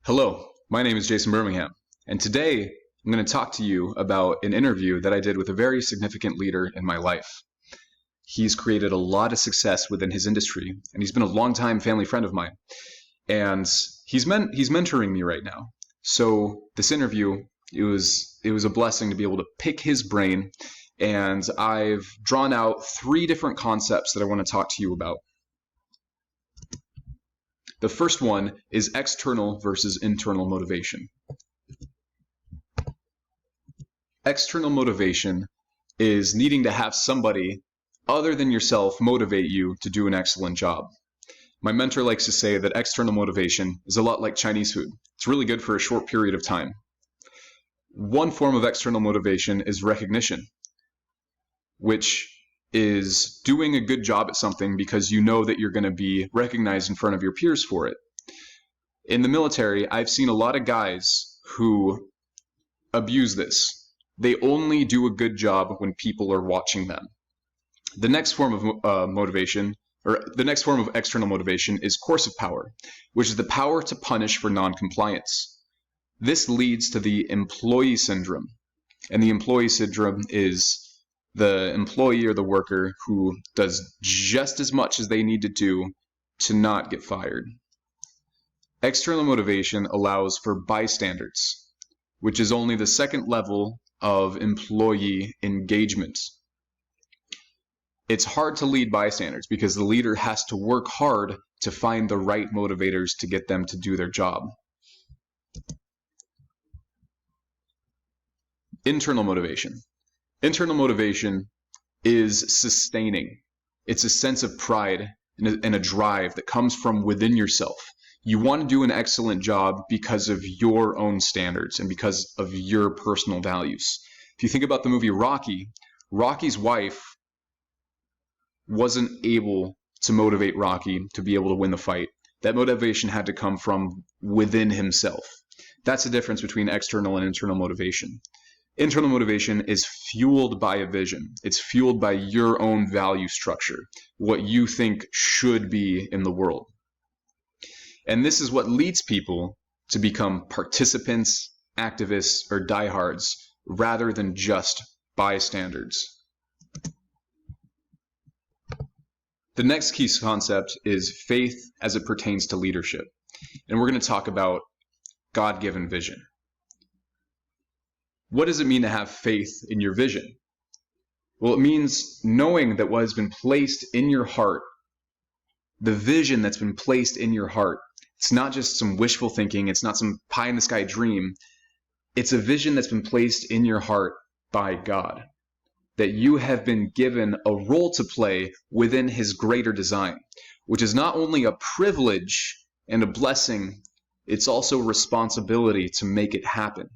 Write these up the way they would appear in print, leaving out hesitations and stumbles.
Hello, my name is Jason Birmingham, and today I'm going to talk to you about an interview that I did with a very significant leader in my life. He's created a lot of success within his industry, and he's been a longtime family friend of mine. And he's mentoring me right now. So this interview, it was a blessing to be able to pick his brain, and I've drawn out 3 different concepts that I want to talk to you about. The first one is external versus internal motivation. External motivation is needing to have somebody other than yourself motivate you to do an excellent job. My mentor likes to say that external motivation is a lot like Chinese food. It's really good for a short period of time. One form of external motivation is recognition, which is doing a good job at something because you know that you're going to be recognized in front of your peers for it. In the military, I've seen a lot of guys who abuse this. They only do a good job when people are watching them. The next form of motivation, or the next form of external motivation, is coercive power, which is the power to punish for non-compliance. This leads to the employee syndrome, and the employee syndrome is the employee or the worker who does just as much as they need to do to not get fired. External motivation allows for bystanders, which is only the second level of employee engagement. It's hard to lead bystanders because the leader has to work hard to find the right motivators to get them to do their job. Internal motivation. Internal motivation is sustaining. It's a sense of pride and a drive that comes from within yourself. You want to do an excellent job because of your own standards and because of your personal values. If you think about the movie Rocky, Rocky's wife wasn't able to motivate Rocky to be able to win the fight. That motivation had to come from within himself. That's the difference between external and internal motivation. Internal motivation is fueled by a vision. It's fueled by your own value structure, what you think should be in the world. And this is what leads people to become participants, activists, or diehards, rather than just bystanders. The next key concept is faith as it pertains to leadership. And we're going to talk about God-given vision. What does it mean to have faith in your vision? Well, it means knowing that what has been placed in your heart, the vision that's been placed in your heart, it's not just some wishful thinking, it's not some pie-in-the-sky dream. It's a vision that's been placed in your heart by God, that you have been given a role to play within His greater design, which is not only a privilege and a blessing, it's also a responsibility to make it happen.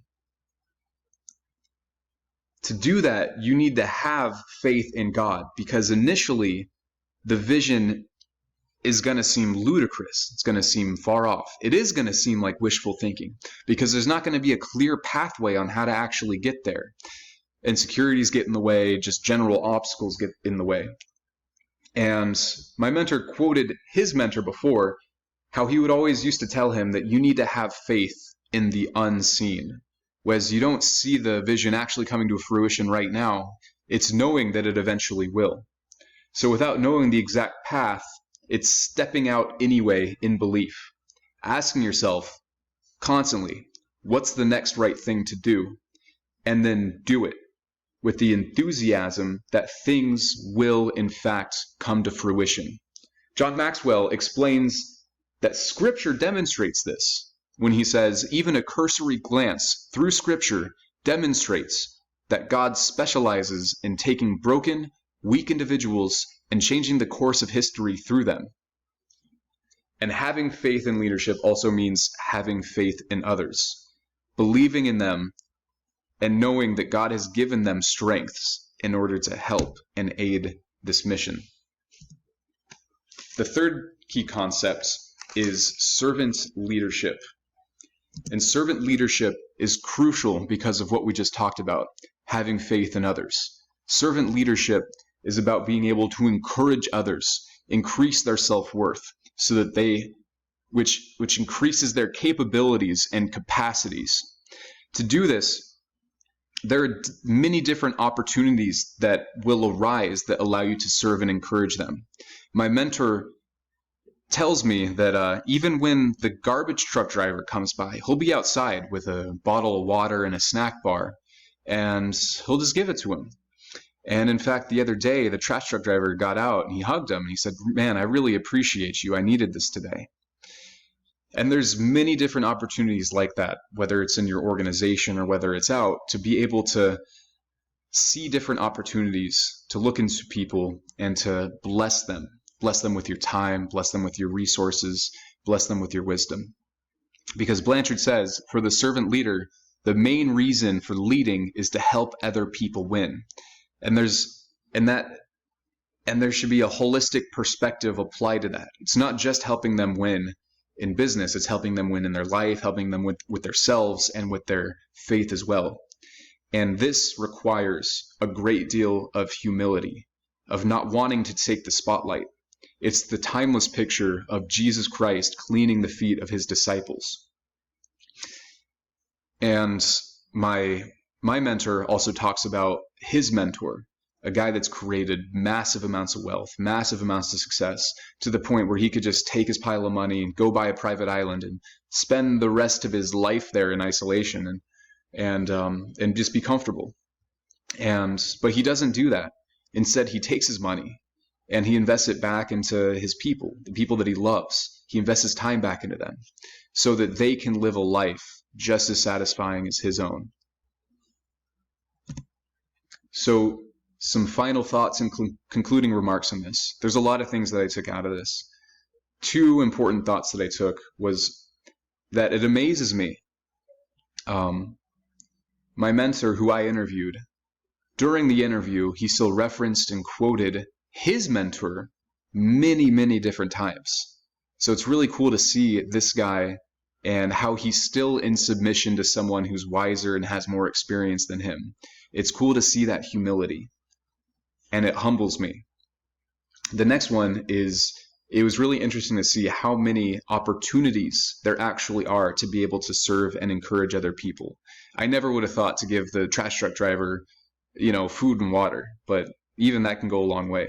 To do that, you need to have faith in God, because initially the vision is going to seem ludicrous. It's going to seem far off. It is going to seem like wishful thinking because there's not going to be a clear pathway on how to actually get there. Insecurities get in the way, just general obstacles get in the way. And my mentor quoted his mentor before, how he would always used to tell him that you need to have faith in the unseen. Whereas you don't see the vision actually coming to fruition right now, it's knowing that it eventually will. So without knowing the exact path, it's stepping out anyway in belief, asking yourself constantly, what's the next right thing to do? And then do it with the enthusiasm that things will in fact come to fruition. John Maxwell explains that Scripture demonstrates this when he says, even a cursory glance through Scripture demonstrates that God specializes in taking broken, weak individuals and changing the course of history through them. And having faith in leadership also means having faith in others, believing in them and knowing that God has given them strengths in order to help and aid this mission. The third key concept is servant leadership. And servant leadership is crucial because of what we just talked about, having faith in others. Servant leadership is about being able to encourage others, increase their self-worth, so that they which increases their capabilities and capacities. To do this, there are many different opportunities that will arise that allow you to serve and encourage them. My mentor tells me that even when the garbage truck driver comes by, he'll be outside with a bottle of water and a snack bar, and he'll just give it to him. And in fact, the other day, the trash truck driver got out and he hugged him and he said, "Man, I really appreciate you. I needed this today." And there's many different opportunities like that, whether it's in your organization or whether it's out, to be able to see different opportunities, to look into people and to bless them. Bless them with your time, bless them with your resources, bless them with your wisdom. Because Blanchard says, for the servant leader, the main reason for leading is to help other people win. And there should be a holistic perspective applied to that. It's not just helping them win in business, it's helping them win in their life, helping them with themselves and with their faith as well. And this requires a great deal of humility, of not wanting to take the spotlight. It's the timeless picture of Jesus Christ cleaning the feet of his disciples. And my mentor also talks about his mentor, a guy that's created massive amounts of wealth, massive amounts of success, to the point where he could just take his pile of money and go buy a private island and spend the rest of his life there in isolation and just be comfortable. But he doesn't do that. Instead, he takes his money and he invests it back into his people, the people that he loves. He invests his time back into them so that they can live a life just as satisfying as his own. So some final thoughts and concluding remarks on this. There's a lot of things that I took out of this. Two important thoughts that I took was that it amazes me. My mentor, who I interviewed, during the interview, he still referenced and quoted his mentor many, many different times. So it's really cool to see this guy and how he's still in submission to someone who's wiser and has more experience than him. It's cool to see that humility, and it humbles me. The next one is, it was really interesting to see how many opportunities there actually are to be able to serve and encourage other people. I never would have thought to give the trash truck driver, food and water, but even that can go a long way.